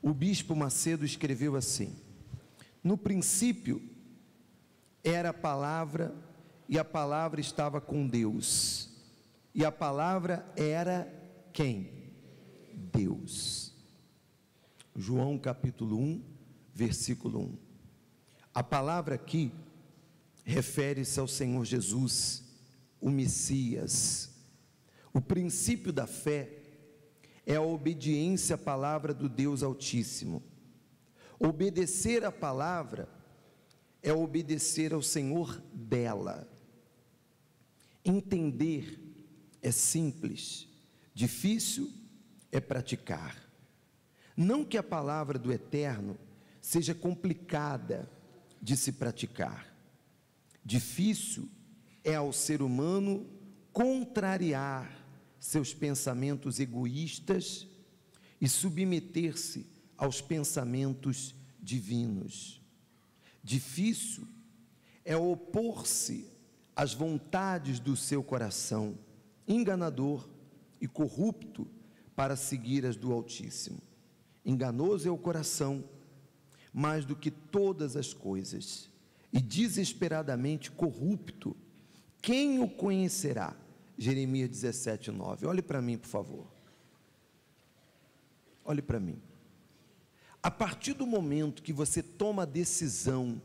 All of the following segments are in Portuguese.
o bispo Macedo escreveu assim: no princípio era a palavra, e a palavra estava com Deus, e a palavra era quem? Deus. João capítulo 1, versículo 1. A palavra aqui refere-se ao Senhor Jesus, o Messias. O princípio da fé é a obediência à palavra do Deus Altíssimo. Obedecer à palavra é obedecer ao Senhor dela. Entender é simples, difícil é praticar. Não que a palavra do Eterno seja complicada de se praticar. Difícil é ao ser humano contrariar seus pensamentos egoístas e submeter-se aos pensamentos divinos. Difícil é opor-se às vontades do seu coração, enganador e corrupto, para seguir as do Altíssimo. Enganoso é o coração, mais do que todas as coisas, e desesperadamente corrupto. Quem o conhecerá? Jeremias 17, 9. Olhe para mim, por favor. Olhe para mim. A partir do momento que você toma a decisão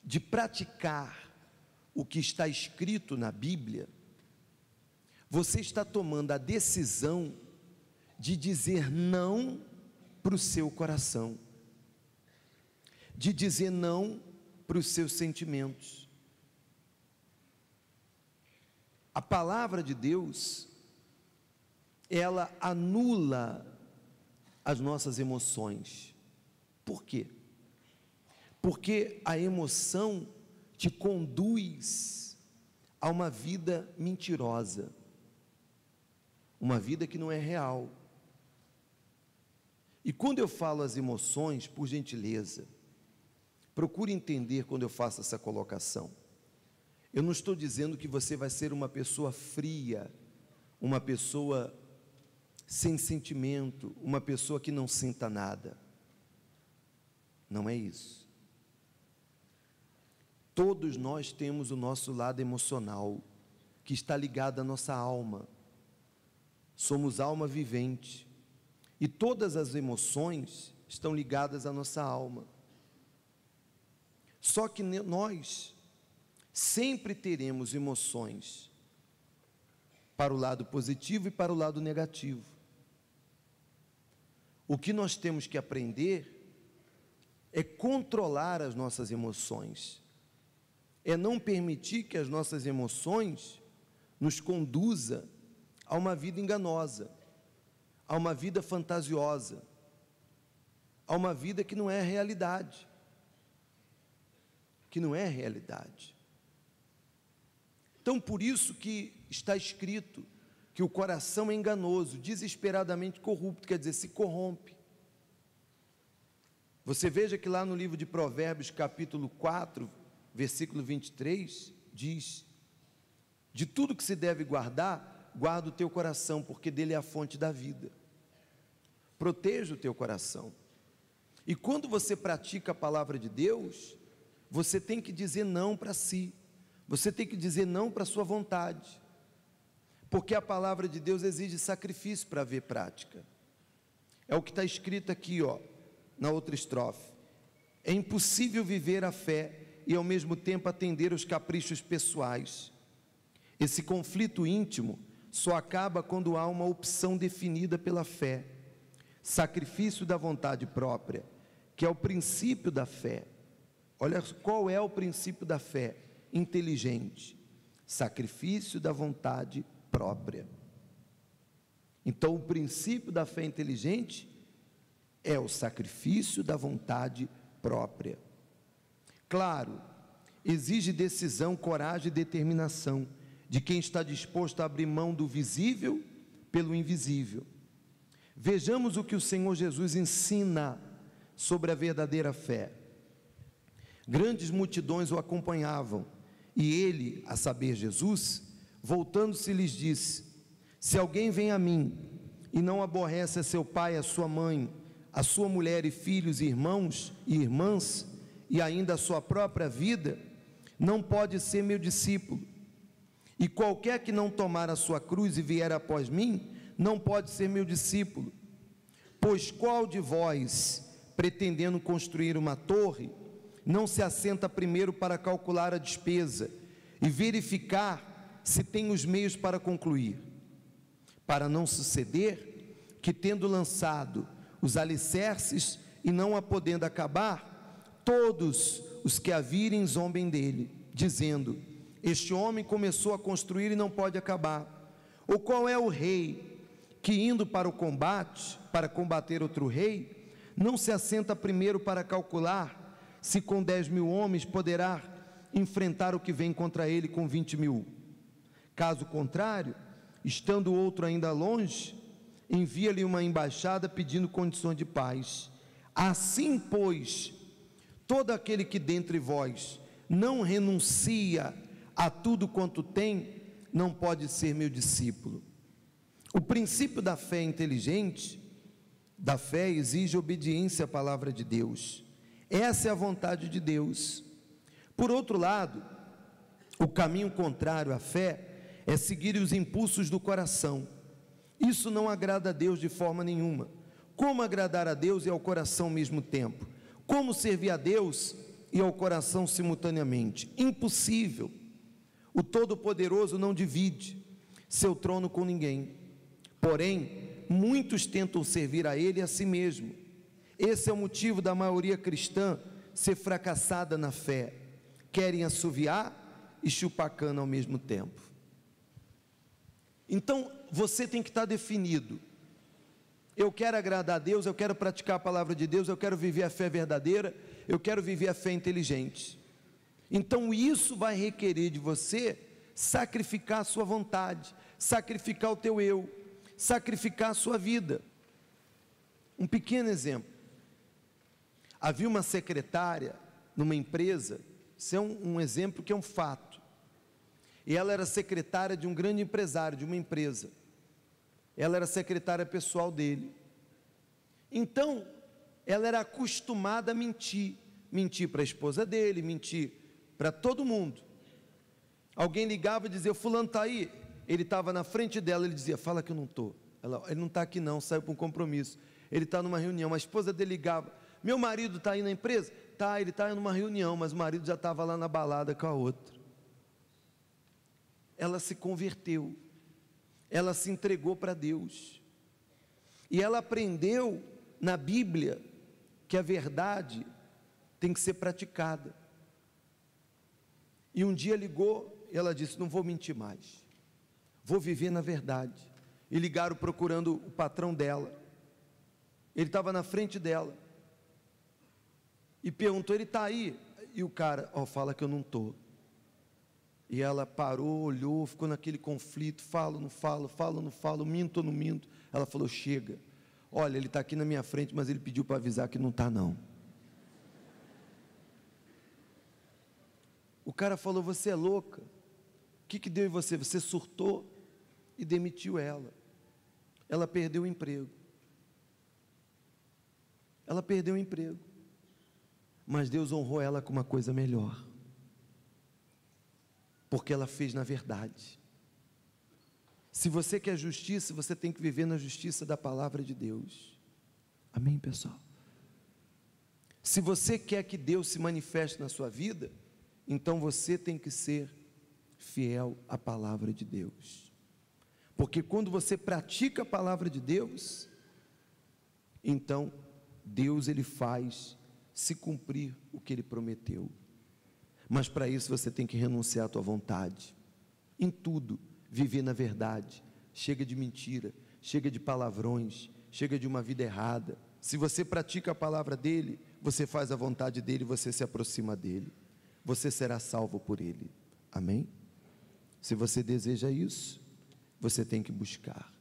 de praticar o que está escrito na Bíblia, você está tomando a decisão de dizer não para o seu coração, de dizer não para os seus sentimentos. A palavra de Deus, ela anula as nossas emoções. Por quê? Porque a emoção te conduz a uma vida mentirosa, uma vida que não é real. E quando eu falo as emoções, por gentileza, procure entender quando eu faço essa colocação. Eu não estou dizendo que você vai ser uma pessoa fria, uma pessoa sem sentimento, uma pessoa que não sinta nada. Não é isso. Todos nós temos o nosso lado emocional, que está ligado à nossa alma. Somos alma vivente, e todas as emoções estão ligadas à nossa alma. Só que nós sempre teremos emoções para o lado positivo e para o lado negativo. O que nós temos que aprender é controlar as nossas emoções, é não permitir que as nossas emoções nos conduza a uma vida enganosa, a uma vida fantasiosa, a uma vida que não é realidade, Então, por isso que está escrito que o coração é enganoso, desesperadamente corrupto, quer dizer, se corrompe. Você veja que lá no livro de Provérbios, capítulo 4, versículo 23, diz: de tudo que se deve guardar, guarda o teu coração, porque dele é a fonte da vida. Proteja o teu coração. E quando você pratica a palavra de Deus, você tem que dizer não para si, você tem que dizer não para a sua vontade, porque a palavra de Deus exige sacrifício para haver prática. É o que está escrito aqui, na outra estrofe: é impossível viver a fé e ao mesmo tempo atender aos caprichos pessoais. Esse conflito íntimo só acaba quando há uma opção definida pela fé, sacrifício da vontade própria, que é o princípio da fé. Olha qual é o princípio da fé inteligente: sacrifício da vontade própria. Então, o princípio da fé inteligente é o sacrifício da vontade própria. Claro, exige decisão, coragem e determinação de quem está disposto a abrir mão do visível pelo invisível. Vejamos o que o Senhor Jesus ensina sobre a verdadeira fé. Grandes multidões o acompanhavam, e ele, a saber, Jesus, voltando-se, lhes disse: se alguém vem a mim e não aborrece a seu pai, a sua mãe, a sua mulher e filhos, irmãos e irmãs, e ainda a sua própria vida, não pode ser meu discípulo. E qualquer que não tomar a sua cruz e vier após mim, não pode ser meu discípulo. Pois qual de vós, pretendendo construir uma torre, não se assenta primeiro para calcular a despesa e verificar se tem os meios para concluir? Para não suceder que, tendo lançado os alicerces e não a podendo acabar, todos os que a virem zombem dele, dizendo: este homem começou a construir e não pode acabar. Ou qual é o rei que, indo para o combate, para combater outro rei, não se assenta primeiro para calcular se com 10.000 homens poderá enfrentar o que vem contra ele com 20.000? Caso contrário, estando outro ainda longe, envia-lhe uma embaixada pedindo condições de paz. Assim, pois, todo aquele que dentre vós não renuncia a tudo quanto tem, não pode ser meu discípulo. O princípio da fé inteligente, da fé, exige obediência à palavra de Deus. Essa é a vontade de Deus. Por outro lado, o caminho contrário à fé é seguir os impulsos do coração. Isso não agrada a Deus de forma nenhuma. Como agradar a Deus e ao coração ao mesmo tempo? Como servir a Deus e ao coração simultaneamente? Impossível. O Todo-Poderoso não divide seu trono com ninguém. Porém, muitos tentam servir a Ele e a si mesmo. Esse é o motivo da maioria cristã ser fracassada na fé. Querem assoviar e chupar cana ao mesmo tempo. Então, você tem que estar definido. Eu quero agradar a Deus, eu quero praticar a palavra de Deus, eu quero viver a fé verdadeira, eu quero viver a fé inteligente. Então, isso vai requerer de você sacrificar a sua vontade, sacrificar o teu eu, sacrificar a sua vida. Um pequeno exemplo. Havia uma secretária numa empresa, isso é um exemplo que é um fato, e ela era secretária de um grande empresário, de uma empresa. Ela era secretária pessoal dele. Então, ela era acostumada a mentir para a esposa dele, mentir para todo mundo. Alguém ligava e dizia: o fulano está aí? Ele estava na frente dela, ele dizia: fala que eu não estou. Ele não está aqui não, saiu para um compromisso, ele está numa reunião. A esposa dele ligava: meu marido está aí na empresa? Tá, ele está numa reunião, mas o marido já estava lá na balada com a outra. Ela se converteu, ela se entregou para Deus, e ela aprendeu na Bíblia que a verdade tem que ser praticada. E um dia ligou, e ela disse: não vou mentir mais, vou viver na verdade. E ligaram procurando o patrão dela, ele estava na frente dela, e perguntou: ele está aí? E o cara: fala que eu não estou. E ela parou, olhou, ficou naquele conflito: falo, não falo, minto ou não minto? Ela falou: chega, olha, ele está aqui na minha frente, mas ele pediu para avisar que não está não. O cara falou: você é louca, o que deu em você? Você surtou, e demitiu ela. Ela perdeu o emprego. Ela perdeu o emprego, mas Deus honrou ela com uma coisa melhor, porque ela fez na verdade. Se você quer justiça, você tem que viver na justiça da palavra de Deus. Amém, pessoal? Se você quer que Deus se manifeste na sua vida, então você tem que ser fiel à palavra de Deus. Porque quando você pratica a palavra de Deus, então Deus, ele faz se cumprir o que ele prometeu. Mas para isso você tem que renunciar à tua vontade, em tudo, viver na verdade. Chega de mentira, chega de palavrões, chega de uma vida errada. Se você pratica a palavra dele, você faz a vontade dele, você se aproxima dele, você será salvo por ele. Amém? Se você deseja isso, você tem que buscar.